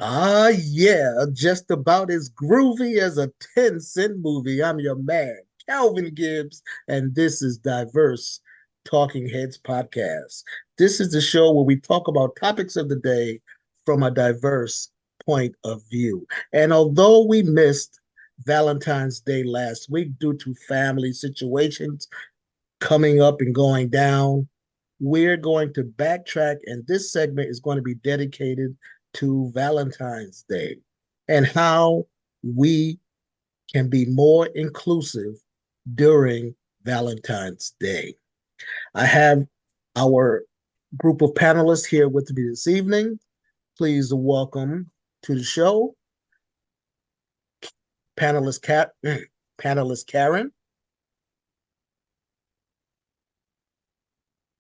Yeah, just about as groovy as a 10-cent movie. I'm your man, Calvin Gibbs, and this is Diverse Talking Heads Podcast. This is the show where we talk about topics of the day from a diverse point of view. And although we missed Valentine's Day last week due to family situations coming up and going down, we're going to backtrack, and this segment is going to be dedicated to Valentine's Day and how we can be more inclusive during Valentine's Day. I have our group of panelists here with me this evening. Please welcome to the show panelist Cat, panelist Karen.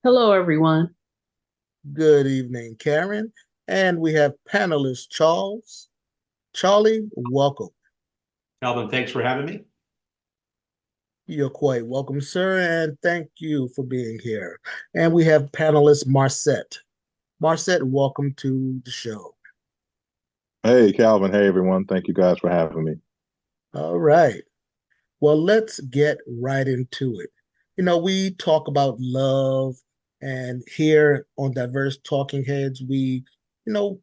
Hello, everyone. Good evening, Karen. And we have panelist Charles. Charlie, welcome. Calvin, thanks for having me. You're quite welcome, sir, and thank you for being here. And we have panelist Marcette. Marcette, welcome to the show. Hey, Calvin. Hey, everyone. Thank you guys for having me. All right. Well, let's get right into it. We talk about love, and here on Diverse Talking Heads, we, you know,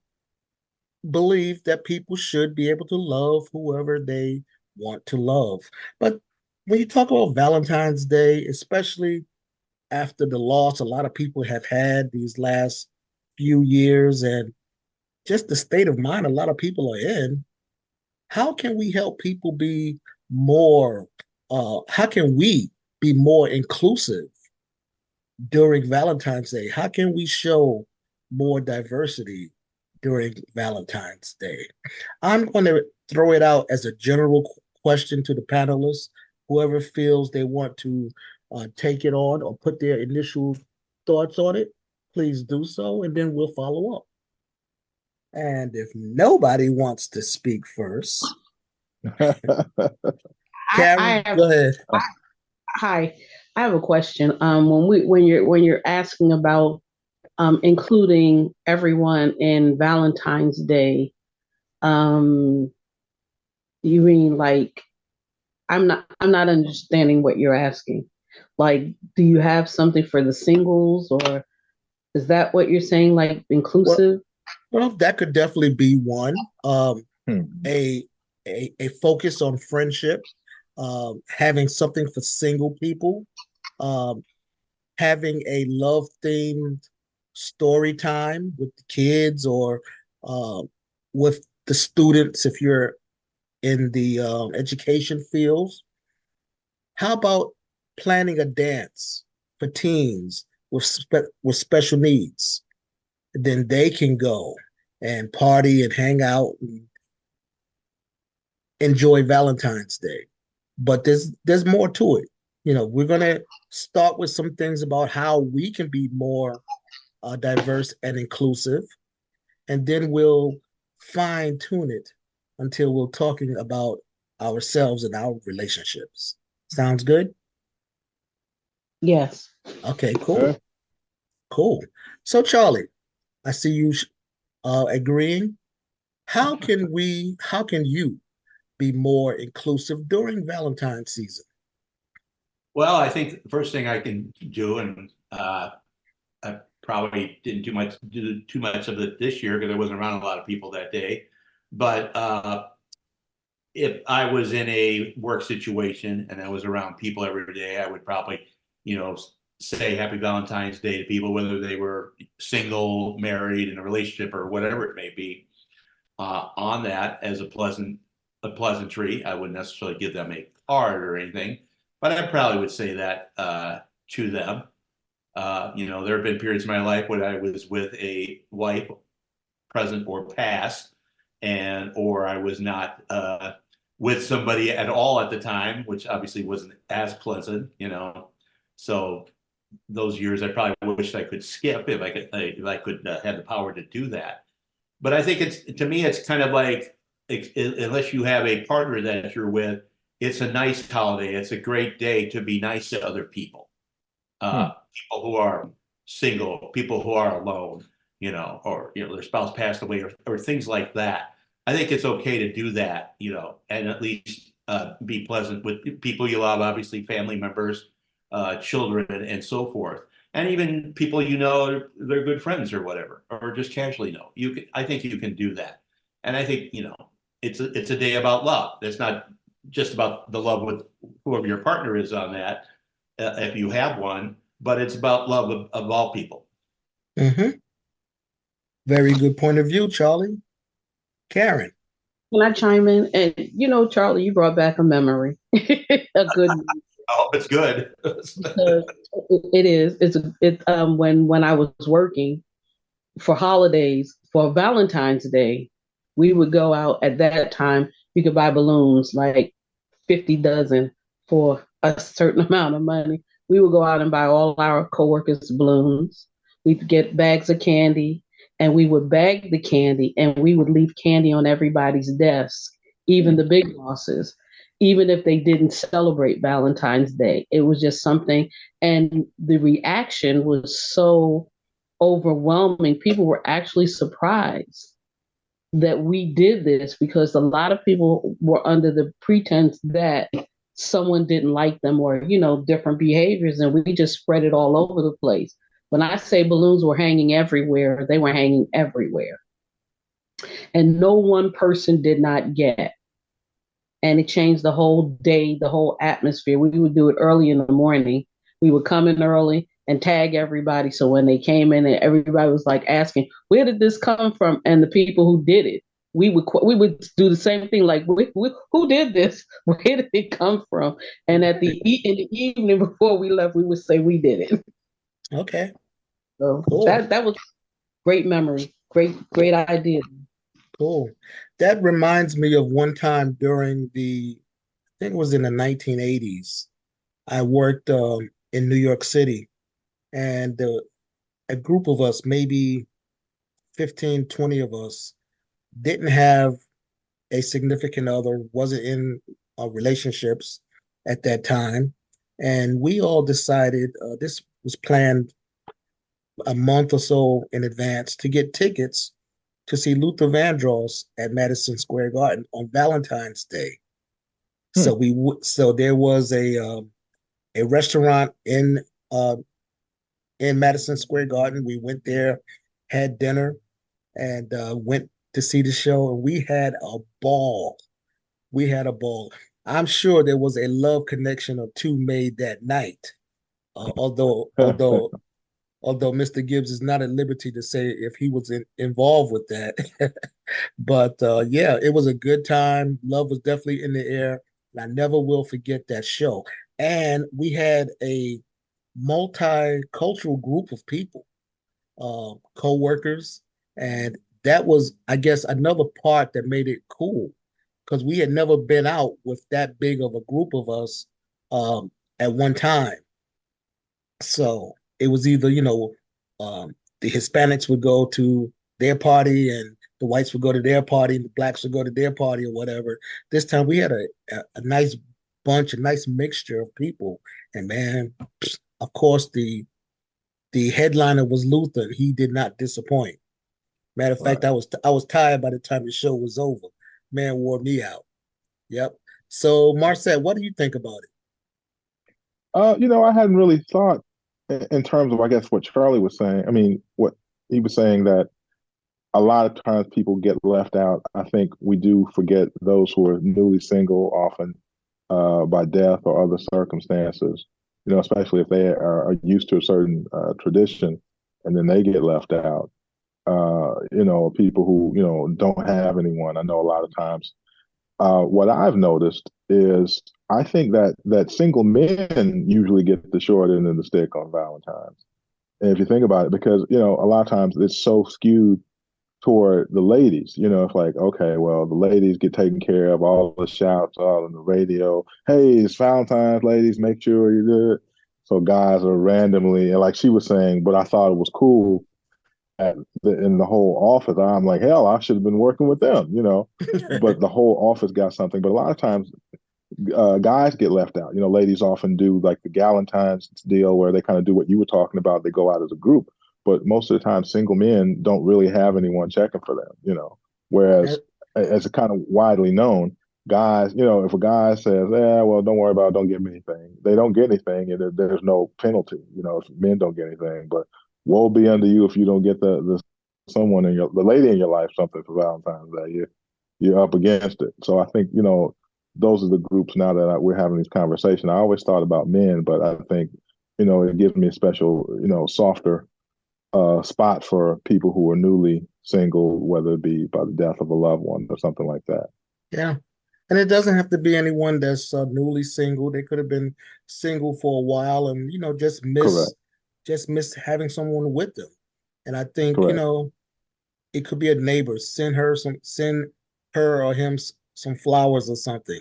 believe that people should be able to love whoever they want to love. But when you talk about Valentine's Day, especially after the loss a lot of people have had these last few years and just the state of mind a lot of people are in, how can we help people be more, how can we be more inclusive during Valentine's Day? How can we show more diversity during Valentine's Day? I'm going to throw it out as a general question to the panelists. Whoever feels they want to take it on or put their initial thoughts on it, please do so, and then we'll follow up. And if nobody wants to speak first, I Karen, have go ahead. hi. I have a question. When you're asking about including everyone in Valentine's Day, um, you mean like I'm not understanding what you're asking. Like, do you have something for the singles, or is that what you're saying? Like Well, inclusive? well, that could definitely be one. Hmm. A, a focus on friendship, having something for single people, um, having a love themed story time with the kids or uh, with the students if you're in the education fields. How about planning a dance for teens with special needs? Then they can go and party and hang out and enjoy Valentine's Day. But there's more to it. We're gonna start with some things about how we can be more diverse and inclusive, and then we'll fine tune it until we're talking about ourselves and our relationships. Sounds good? Yes. Okay, cool, Okay. cool. So Charlie, I see you agreeing. How can you be more inclusive during Valentine's season? Well, I think the first thing I can do, and I probably didn't do too much of it this year because I wasn't around a lot of people that day. But if I was in a work situation and I was around people every day, I would probably, you know, say Happy Valentine's Day to people, whether they were single, married, in a relationship, or whatever it may be. On that as a pleasantry. I wouldn't necessarily give them a card or anything, but I probably would say that to them. There have been periods in my life when I was with a wife, present or past, and or I was not with somebody at all at the time, which obviously wasn't as pleasant. So those years I probably wished I could skip if I could have the power to do that. But I think to me, it's kind of like, unless you have a partner that you're with, it's a nice holiday. It's a great day to be nice to other people, Hmm. people who are single, people who are alone. or their spouse passed away, or things like that. I think it's okay to do that, and at least be pleasant with people you love, obviously family members, children, and so forth, and even people they're good friends or whatever, or just casually know. I think you can do that, and I think it's a day about love. It's not just about the love with whoever your partner is on that, if you have one, but it's about love of all people. Hmm. Very good point of view, Charlie. Karen. Can I chime in? And Charlie, you brought back a memory, a good one. Oh, it's good. Because it is. It's when I was working for holidays for Valentine's Day, we would go out at that time. You could buy balloons like 50 dozen for a certain amount of money. We would go out and buy all our coworkers balloons. We'd get bags of candy and we would bag the candy and we would leave candy on everybody's desk, even the big bosses, even if they didn't celebrate Valentine's Day. It was just something. And the reaction was so overwhelming. People were actually surprised that we did this because a lot of people were under the pretense that someone didn't like them or different behaviors, and we just spread it all over the place. When I say balloons were hanging everywhere, they were hanging everywhere, and no one person did not get. And it changed the whole day, the whole atmosphere. We would do it early in the morning. We would come in early and tag everybody. So when they came in, and everybody was like asking, "Where did this come from?" And the people who did it, we would do the same thing. Like, who did this? Where did it come from? And in the evening before we left, we would say we did it. Okay, So cool, that was great memory, great idea. cool. That reminds me of one time during I think it was in the 1980s. I worked in New York City, and a group of us, maybe 15, 20 of us, didn't have a significant other, wasn't in relationships at that time. And we all decided, this was planned a month or so in advance, to get tickets to see Luther Vandross at Madison Square Garden on Valentine's Day. Hmm. So there was a restaurant uh, in Madison Square Garden. We went there, had dinner, and went to see the show, and we had a ball. We had a ball. I'm sure there was a love connection or two made that night. Although Mr. Gibbs is not at liberty to say if he was involved with that. But yeah, it was a good time. Love was definitely in the air. And I never will forget that show. And we had a multicultural group of people, co-workers, and that was, I guess, another part that made it cool, because we had never been out with that big of a group of us at one time. So it was either, the Hispanics would go to their party and the whites would go to their party and the blacks would go to their party or whatever. This time we had a nice bunch, a nice mixture of people. And man, of course, the headliner was Luther, and he did not disappoint. Matter of Right. fact, I was tired by the time the show was over. Man wore me out. Yep. So Marcel, what do you think about it? I hadn't really thought in terms of, I guess, what Charlie was saying. I mean, what he was saying, that a lot of times people get left out. I think we do forget those who are newly single, often by death or other circumstances. Especially if they are used to a certain tradition, and then they get left out. People who don't have anyone. I know a lot of times. What I've noticed is, I think that single men usually get the short end of the stick on Valentine's. And if you think about it, because a lot of times it's so skewed toward the ladies. It's like, okay, well, the ladies get taken care of, all the shouts all on the radio. Hey, it's Valentine's, ladies, make sure you do it. So guys are randomly, and like she was saying, but I thought it was cool in the whole office. I'm like, hell, I should have been working with them. But the whole office got something. But a lot of times, guys get left out. Ladies often do like the Galentine's deal, where they kind of do what you were talking about. They go out as a group. but most of the time, single men don't really have anyone checking for them, Whereas, That, as it's kind of widely known, guys, if a guy says, "Yeah, well, don't worry about it, don't get me anything," they don't get anything, and there's no penalty, if men don't get anything. But woe be unto you if you don't get the someone the lady in your life something for Valentine's Day. You're up against it. So I think those are the groups now that we're having these conversations. I always thought about men, but I think it gives me a special softer spot for people who are newly single, whether it be by the death of a loved one or something like that. yeah. And it doesn't have to be anyone that's newly single. They could have been single for a while and, Correct. just miss having someone with them. And I think, Correct. it could be a neighbor. Send her or him some flowers or something.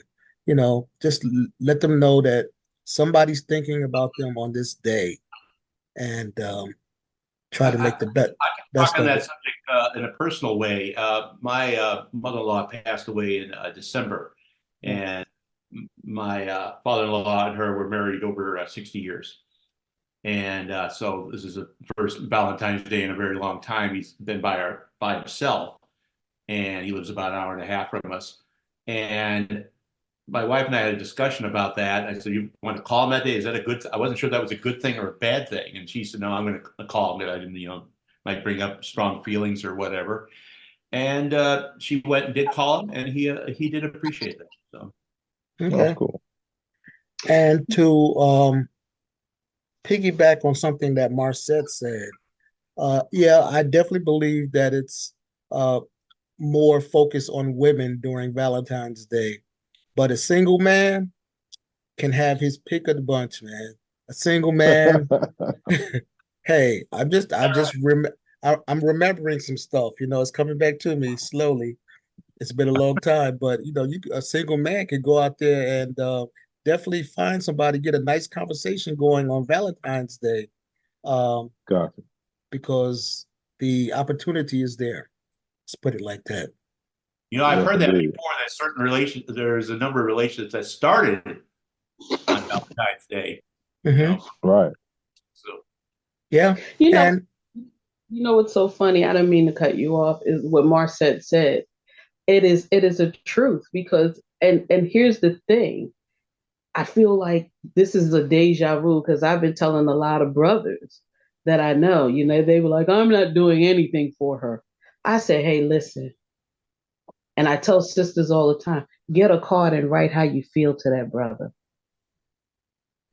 Just let them know that somebody's thinking about them on this day, and try to I, make the I can talk best on of that it. subject in a personal way. My mother-in-law passed away in December, and my father-in-law and her were married over 60 years. And so this is the first Valentine's Day in a very long time. He's been by himself, and he lives about an hour and a half from us. And my wife and I had a discussion about that. I said, "You want to call him that day? Is that a good?" I wasn't sure that was a good thing or a bad thing. And she said, "No, I'm going to call him. I didn't, might bring up strong feelings or whatever." And she went and did call him, and he did appreciate that. So That's Okay. cool. And to piggyback on something that Marcette said, yeah, I definitely believe that it's uh, more focused on women during Valentine's Day. But a single man can have his pick of the bunch, man. A single man, hey, I'm remembering some stuff. It's coming back to me slowly. It's been a long time, but a single man can go out there and definitely find somebody, get a nice conversation going on Valentine's Day, um, Gotcha. because the opportunity is there. Let's put it like that. I've Yes, heard that indeed. before. That certain relations, there's a number of relations that started on Valentine's Day. You Hmm. know, Right. so Yeah, You know, and what's so funny? I don't mean to cut you off. Is what Marcette said. It is a truth because and here's the thing. I feel like this is a deja vu because I've been telling a lot of brothers that I know. They were like, "I'm not doing anything for her." I say, "Hey, listen," and I tell sisters all the time, get a card and write how you feel to that brother.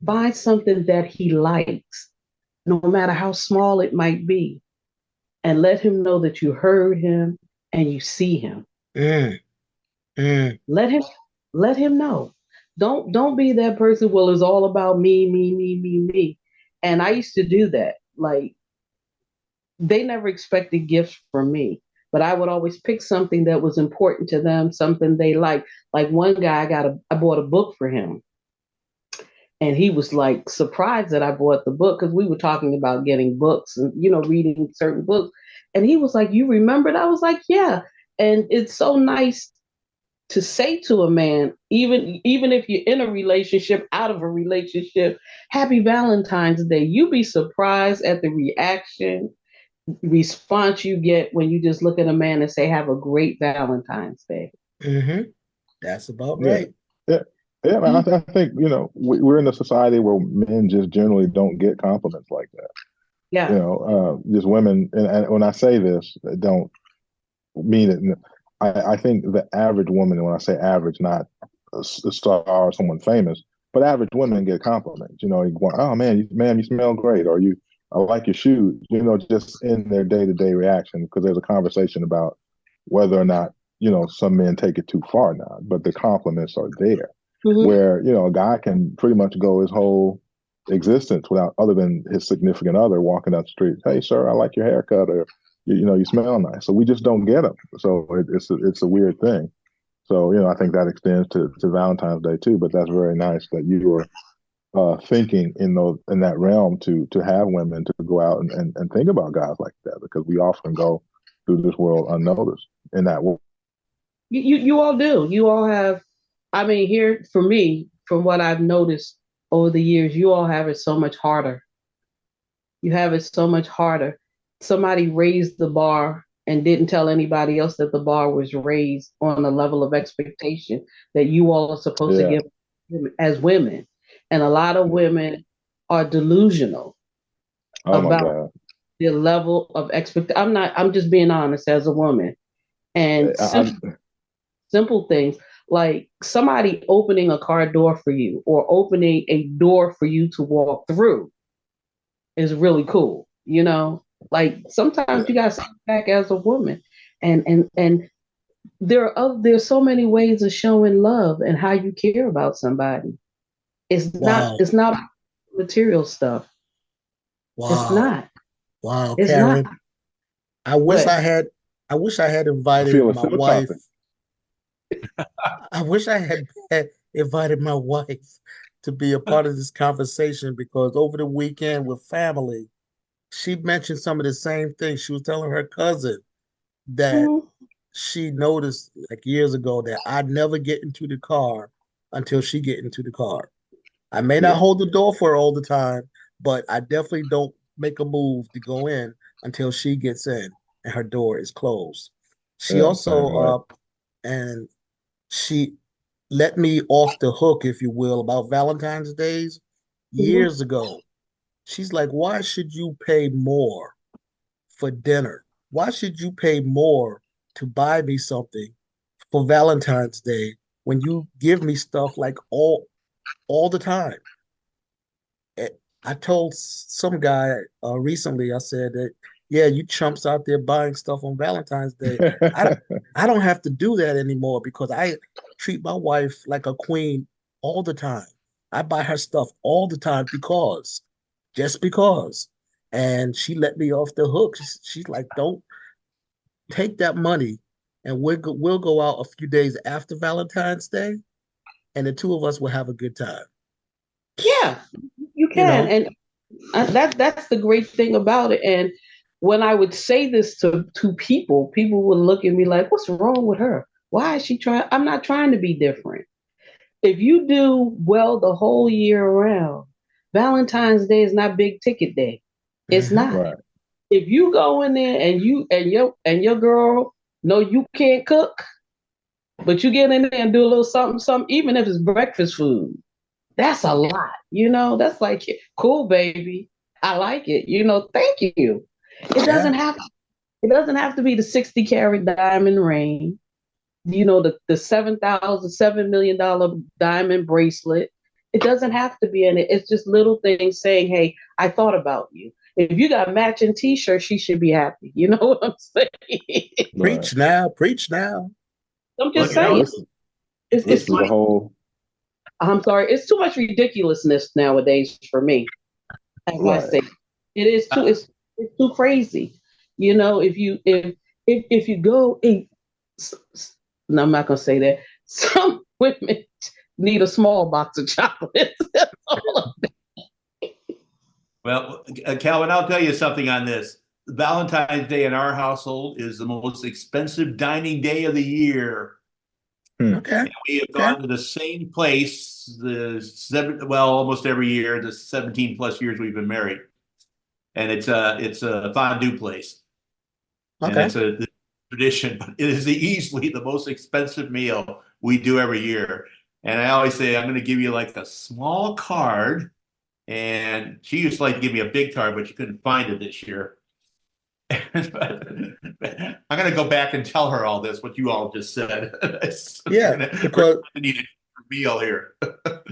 Find something that he likes, no matter how small it might be, and let him know that you heard him and you see him. mm, mm, Let him know. Don't be that person. Well, it's all about me, me, me, me, me. And I used to do that. Like they never expected gifts from me, but I would always pick something that was important to them, something they liked. Like one guy, I bought a book for him, and he was like surprised that I bought the book because we were talking about getting books and reading certain books, and he was like, "You remembered?" I was like, "Yeah." And it's so nice to say to a man, even if you're in a relationship, out of a relationship, happy Valentine's Day. You be surprised at the response you get when you just look at a man and say, have a great Valentine's Day. hmm That's about Yeah. right. Yeah. Yeah, man, I think, we're in a society where men just generally don't get compliments like that. Yeah. Just women, and when I say this, I don't mean it. I think the average woman, and when I say average, not a star or someone famous, but average women get compliments. You go, oh man, you smell great, or I like your shoes. Just in their day to day reaction, because there's a conversation about whether or not some men take it too far now, but the compliments are there. Mm-hmm. Where a guy can pretty much go his whole existence without, other than his significant other, walking down the street, hey sir, I like your haircut, or you smell nice. So we just don't get them. So it's a weird thing. So I think that extends to Valentine's Day too. But that's very nice that you are thinking in that realm to have women to go out and think about guys like that, because we often go through this world unnoticed in that world. You all do. You all have, I mean, here for me, from what I've noticed over the years, you all have it so much harder. You have it so much harder. somebody raised the bar and didn't tell anybody else that the bar was raised on a level of expectation that you all are supposed to Yeah. give as women. And a lot of women are delusional Oh my about God. the level of expect. I'm just being honest as a woman. And I'm simple things like somebody opening a car door for you or opening a door for you to walk through is really cool. Like sometimes yeah. you got to step back as a woman, and there's so many ways of showing love and how you care about somebody. It's not Wow. it's not material stuff. It's Wow. not. Wow, It's not. Karen. I wish But I had I wish I had I invited feel a my silk wife. topping. I wish I had invited my wife to be a part of this conversation because over the weekend with family, she mentioned some of the same things. She was telling her cousin that mm, she noticed like years ago that I never get into the car until she get into the car. I may not Yeah. hold the door for her all the time, but I definitely don't make a move to go in until she gets in and her door is closed. She Yeah. Same also way. and she let me off the hook, if you will, about Valentine's Days mhm. years ago. She's like, why should you pay more for dinner? Why should you pay more to buy me something for Valentine's Day when you give me stuff like all the time? eh, I told some guy recently, I said that, yeah, you chumps out there buying stuff on Valentine's Day. I I don't have to do that anymore because I treat my wife like a queen all the time. I buy her stuff all the time because, just because. And she let me off the hook. She's like, don't take that money and we'll go out a few days after Valentine's Day and the two of us will have a good time. Yeah, you You can, know? and that's the great thing about it. And when I would say this to people, people would look at me like, "What's wrong with her? Why is she trying?" I'm not trying to be different. If you do well the whole year around, Valentine's Day is not big ticket day. It's Hmm. not. Right. If you go in there and your girl know you can't cook, but you get in there and do a little something, something, even if it's breakfast food, that's a lot. That's like, cool, baby. I like it. Thank you. It Yeah. doesn't have it doesn't have to be the 60 carat diamond ring, the $7,000, $7 million diamond bracelet. It doesn't have to be in it. It's just little things saying, hey, I thought about you. If you got matching t-shirts, she should be happy. You know what I'm saying? Right. Preach now, preach now. I'm Well, just you know, saying. This it's It's it's this is a funny. whole I'm sorry. It's too much ridiculousness nowadays for me. As I right. say, it is too. Uh, It's too crazy. If you go eat, no, I'm not gonna say that. Some women need a small box of chocolates. That's all. well, Calvin, I'll tell you something on this. Valentine's Day in our household is the most expensive dining day of the year. Hmm. Okay. We have Okay. gone to the same place well, almost every year, the 17 plus years we've been married. And it's a fondue place. And Okay. it's a tradition, but it is easily the most expensive meal we do every year. And I always say, I'm going to give you like a small card. And she used to like to give me a big card, but she couldn't find it this year. But I'm going to go back and tell her all this, what you all just said. Yeah, We're because going to need a meal here.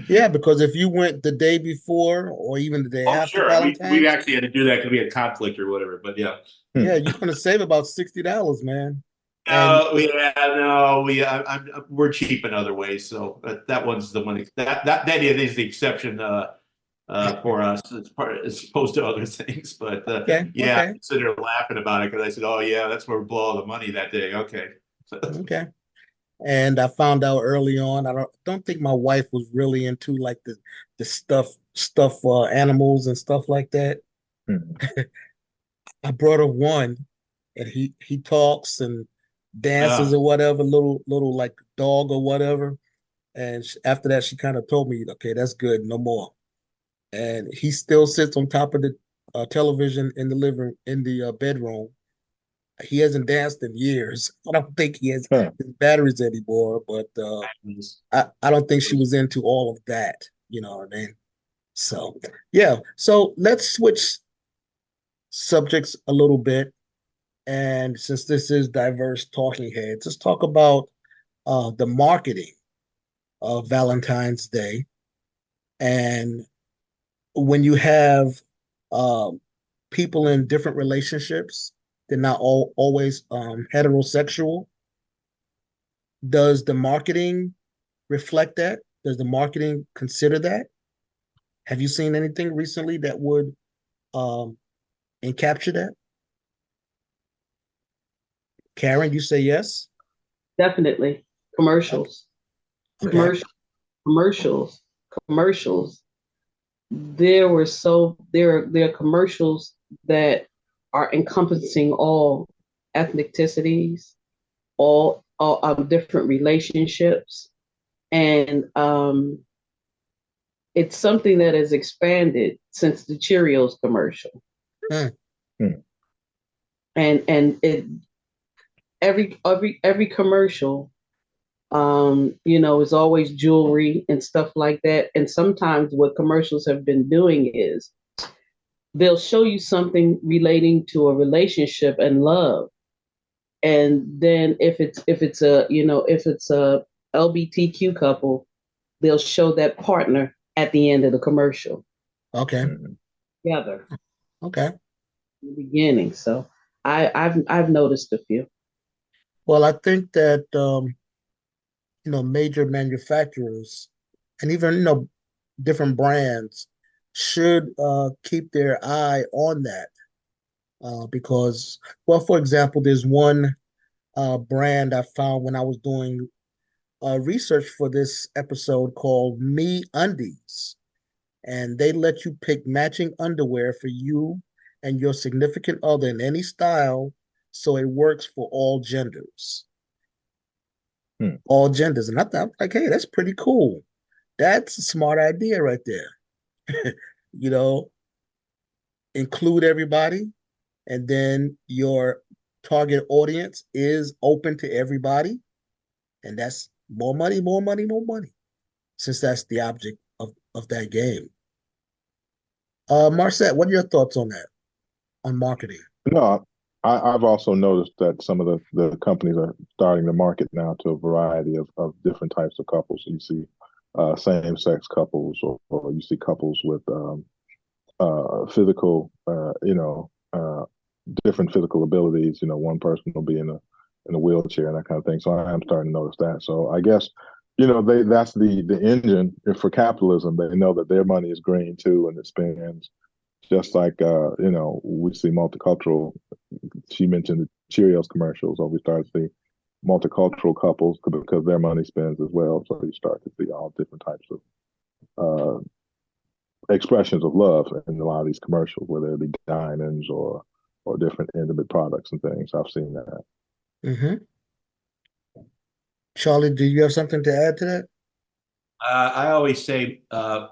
yeah, because if you went the day before or even the day Oh, after sure. We Valentine's, actually had to do that because we had conflict or whatever. But yeah. yeah, Hmm. you're gonna save about $60, man. And We're cheap in other ways. So that one's the one that is the exception for us as opposed to other things. But okay, yeah, okay, I'm sitting there laughing about it because I said, "Oh yeah, that's where we blow all the money that day." Okay. okay. And I found out early on, I don't think my wife was really into like the stuff animals and stuff like that. Hmm. I brought her one, and he talks and dances Uh, or whatever, little like dog or whatever. And after that, she kind of told me, okay, that's good, no more. And he still sits on top of television in the bedroom. He hasn't danced in years. I don't think he has Huh. his batteries anymore, but I don't think she was into all of that. You know what I mean? So yeah. So let's switch subjects a little bit. And since this is diverse talking heads, let's talk about the marketing of Valentine's Day. And when you have um, people in different relationships, they're not always heterosexual. Does the marketing reflect that? Does the marketing consider that? Have you seen anything recently that would um, encapture that? Karen, you say yes? Definitely. Commercials, Okay. commercial, commercials, commercials. There are commercials that are encompassing all ethnicities, all different relationships, and it's something that has expanded since the Cheerios commercial. Hmm. Hmm. And it every commercial, is always jewelry and stuff like that. And sometimes what commercials have been doing is they'll show you something relating to a relationship and love, and then if it's a LGBTQ couple, they'll show that partner at the end of the commercial Okay. Mhm. together Okay. in the beginning. So I've noticed a few. Well, I think that major manufacturers and even different brands should keep their eye on that because, well, for example, there's one brand I found when I was doing research for this episode called Me Undies, and they let you pick matching underwear for you and your significant other in any style, so it works for all genders. Hmm. All genders, and I thought, like, hey, that's pretty cool. That's a smart idea right there. you know, include everybody, and then your target audience is open to everybody, and that's more money, more money, more money, since that's the object of that game. Marcette, what are your thoughts on that, on marketing? No, I've also noticed that some of the companies are starting to market now to a variety of different types of couples. So you see same-sex couples, or you see couples with physical, different physical abilities. One person will be in a wheelchair and that kind of thing. So I am starting to notice that. So I guess that's the engine for capitalism. They know that their money is green too, and it spends just like we see multicultural. She mentioned the Cheerios commercials, or we start to see multicultural couples because their money spends as well. So you start to see all different types of expressions of love in a lot of these commercials, whether it be diamonds or different intimate products and things. I've seen that. Mm-hmm. Charlie, do you have something to add to that? I always say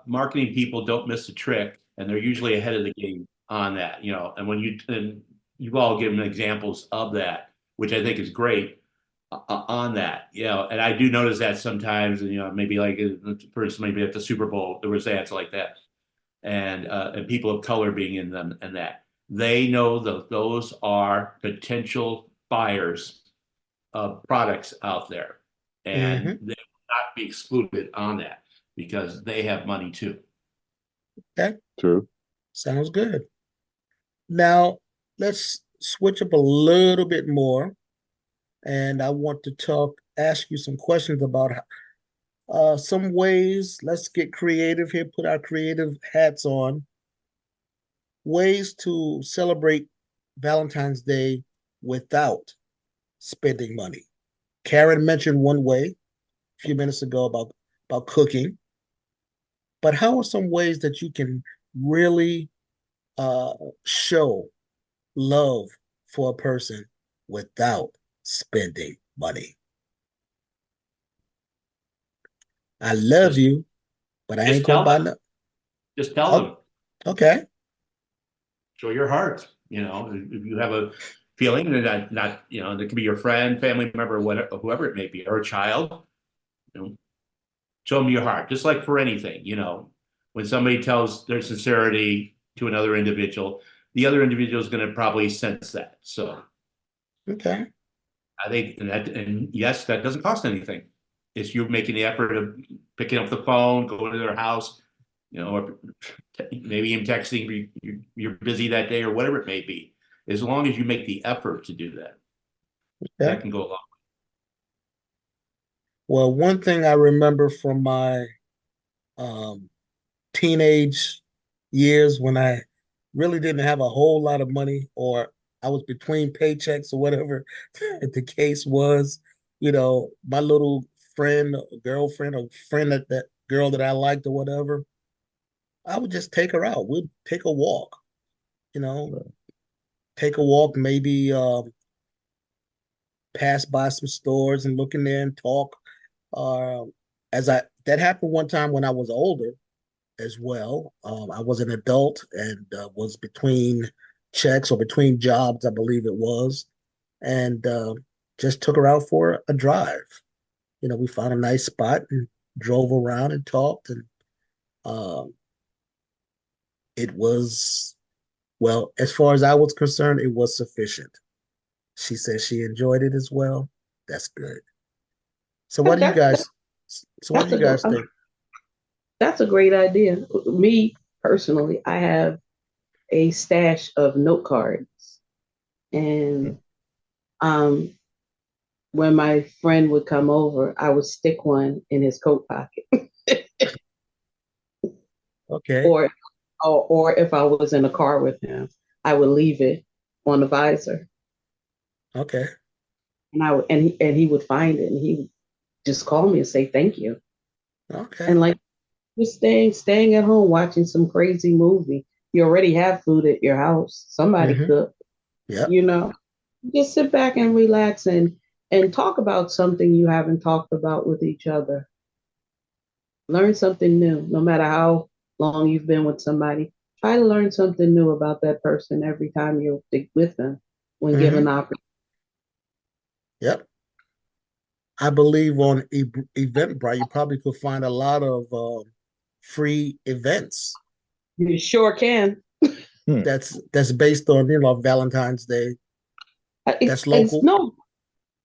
marketing people don't miss a trick, and they're usually ahead of the game on that. And you've all given examples of that, which I think is great on that. And I do notice that sometimes. Maybe like for instance, maybe at the Super Bowl there was ads like that, and people of color being in them, and that they know that those are potential buyers of products out there, and Mm-hmm. they will not be excluded on that because they have money too. Okay, True. sounds good. Now, let's switch up a little bit more, and I want to ask you some questions about some ways. Let's get creative here, put our creative hats on. Ways to celebrate Valentine's Day without spending money. Karen mentioned one way a few minutes ago about cooking, but how are some ways that you can really uh, show love for a person without spending money? I love Just you, but I ain't just gonna tell buy them. no. Just tell Oh, them. okay. show your heart. If you have a feeling that not, that could be your friend, family member, whatever, whoever it may be, or a child, you know, show them your heart. Just like for anything, when somebody tells their sincerity to another individual, the other individual is going to probably sense that. So Okay. I think, and yes, that doesn't cost anything. It's you making the effort of picking up the phone, going to their house, or maybe even texting, you're busy that day or whatever it may be. As long as you make the effort to do that, Yeah. that can go a long Well, one thing I remember from my um, teenage years when I really didn't have a whole lot of money, or I was between paychecks or whatever the case was, my little friend, girlfriend, or friend that girl that I liked or whatever, I would just take her out. We'd take a walk, you know, take a walk, maybe pass by some stores and look in there and talk. Uh, that happened one time when I was older as well. I was an adult and was between checks or between jobs, I believe it was, and just took her out for a drive. We found a nice spot and drove around and talked, and um, it was, well, as far as I was concerned, it was sufficient. She said she enjoyed it as well. That's good. So what That, do you that, that guys? So what do that's you a good. guys think? That's a great idea. Me personally, I have a stash of note cards, and um, when my friend would come over, I would stick one in his coat pocket, Okay, or or if I was in a car with him, I would leave it on the visor, okay, and he would find it, and he would just call me and say thank you, okay. and like you're staying at home watching some crazy movie. You already have food at your house. Somebody Mm-hmm. cooked, Yep. you know. Just sit back and relax and talk about something you haven't talked about with each other. Learn something new, no matter how long you've been with somebody. Try to learn something new about that person every time you're with them when given Mm-hmm. the opportunity. Yep. I believe on Eventbrite, you probably could find a lot of free events You sure can. Hmm. that's based on Valentine's Day. That's It's local. no,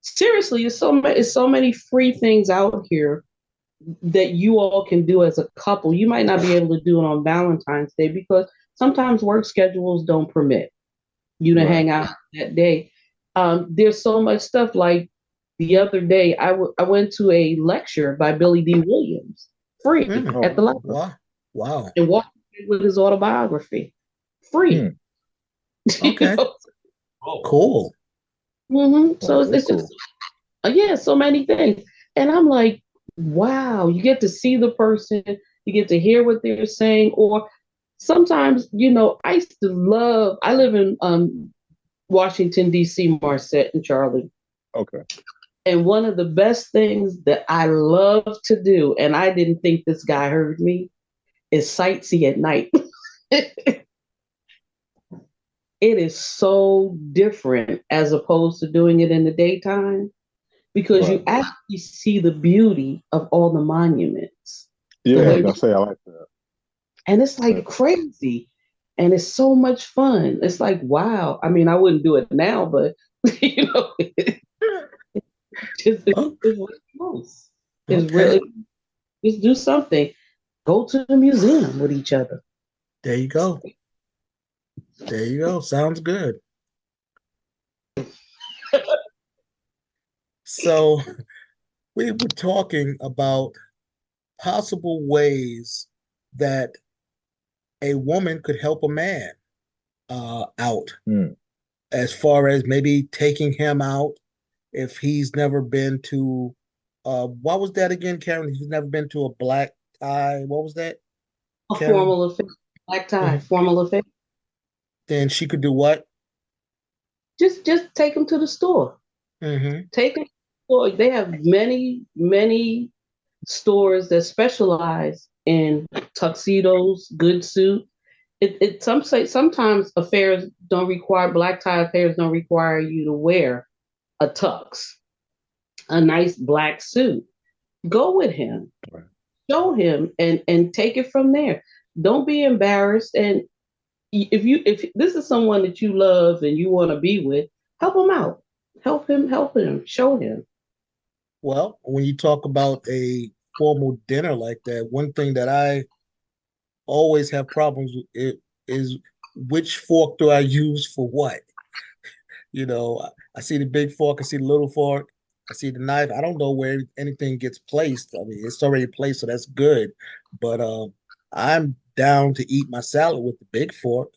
seriously, it's so many free things out here that you all can do as a couple. You might not be able to do it on Valentine's Day because sometimes work schedules don't permit you to Right. hang out that day. There's so much stuff. Like the other day, I went to a lecture by Billy D. Williams, free Mm, at the Oh, library, wow. Wow. and walked with his autobiography, free. hmm. you Okay. know, goal. Cool. So Well, very it's just cool. yeah, so many things, and I'm like, wow, you get to see the person, you get to hear what they're saying, or sometimes, I used to love. I live in Washington D.C., Marset and Charlie. Okay. And one of the best things that I love to do, and I didn't think this guy heard me, is sightsee at night. It is so different as opposed to doing it in the daytime because Right. you actually see the beauty of all the monuments. The Yeah, I was way, gonna say I like that. and it's Yeah. like crazy. And it's so much fun. It's like, wow. I mean, I wouldn't do it now, but it's, it's Oh, really nice. It's okay. really, just do something. Go to the museum with each other. There you go. There you go. Sounds good. So we were talking about possible ways that a woman could help a man out, Hmm. as far as maybe taking him out if he's never been to what was that again, Karen? He's never been to a black tie. What was that, A Karen? formal affair, black tie, Mhm. formal affair. Then she could do what? Just take them to the store. Hmm. Take them to the store. They have many stores that specialize in tuxedos, good suit. Some say sometimes affairs don't require black tie affairs don't require you to wear a tux, a nice black suit. Go with him, Right. show him, and take it from there. Don't be embarrassed. And if this is someone that you love and you want to be with, help him out. Help him, show him. Well, when you talk about a formal dinner like that, one thing that I always have problems with it is which fork do I use for what? You know, I see the big fork, I see the little fork, I see the knife. I don't know where anything gets placed. I mean, it's already placed, so that's good. But I'm down to eat my salad with the big fork,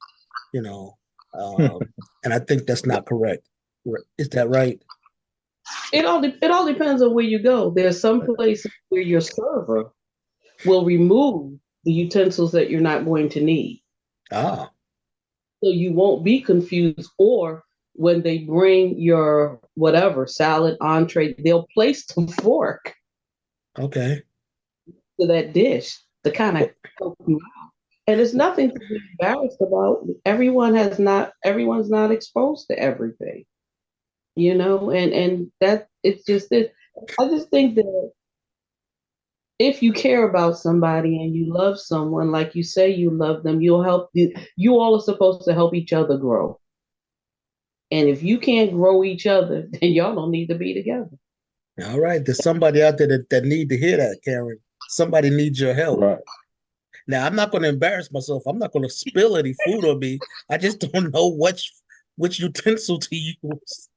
you know, um, and I think that's not correct. Is that right? It all depends on where you go. There's some places where your server will remove the utensils that you're not going to need. Ah, So you won't be confused. Or when they bring your whatever salad, entree, they'll place the fork okay. to that dish to kind of help you out. And it's nothing to be embarrassed about. Everyone's not exposed to everything, and that it's just it. I just think that if you care about somebody and you love someone, like you say you love them, you all are supposed to help each other grow. And if you can't grow each other, then y'all don't need to be together. All right. There's somebody out there that need to hear that, Karen. Somebody needs your help. Right. Now, I'm not going to embarrass myself. I'm not going to spill any food on me. I just don't know which utensil to use.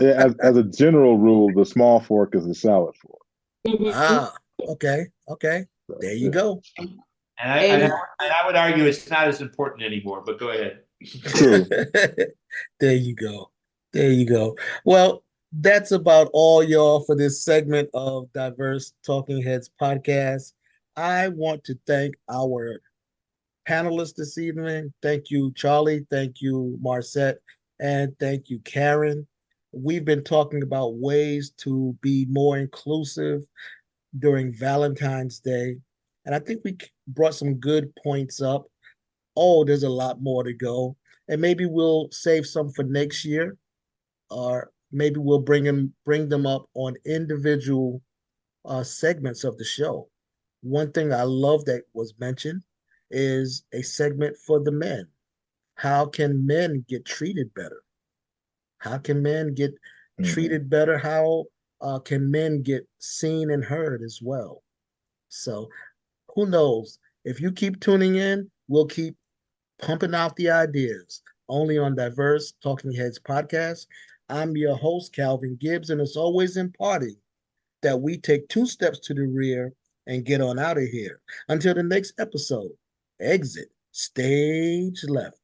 Yeah, as a general rule, the small fork is a salad fork. Mhm. Ah, okay, okay. So, There you yeah, go. And I, and I, And and I would argue it's not as important anymore, but go ahead. true. There you go. There you go. Well, that's about all, y'all, for this segment of Diverse Talking Heads podcast. I want to thank our panelists this evening. Thank you, Charlie. Thank you, Marcette. And thank you, Karen. We've been talking about ways to be more inclusive during Valentine's Day. And I think we brought some good points up. Oh, there's a lot more to go. And maybe we'll save some for next year, or maybe we'll bring them up on individual segments of the show. One thing I love that was mentioned is a segment for the men. How can men get treated better? How can men get Mhm. treated better? How can men get seen and heard as well? So who knows? If you keep tuning in, we'll keep pumping out the ideas only on Diverse Talking Heads podcast. I'm your host, Calvin Gibbs, and it's always important that we take two steps to the rear and get on out of here. Until the next episode, exit stage left.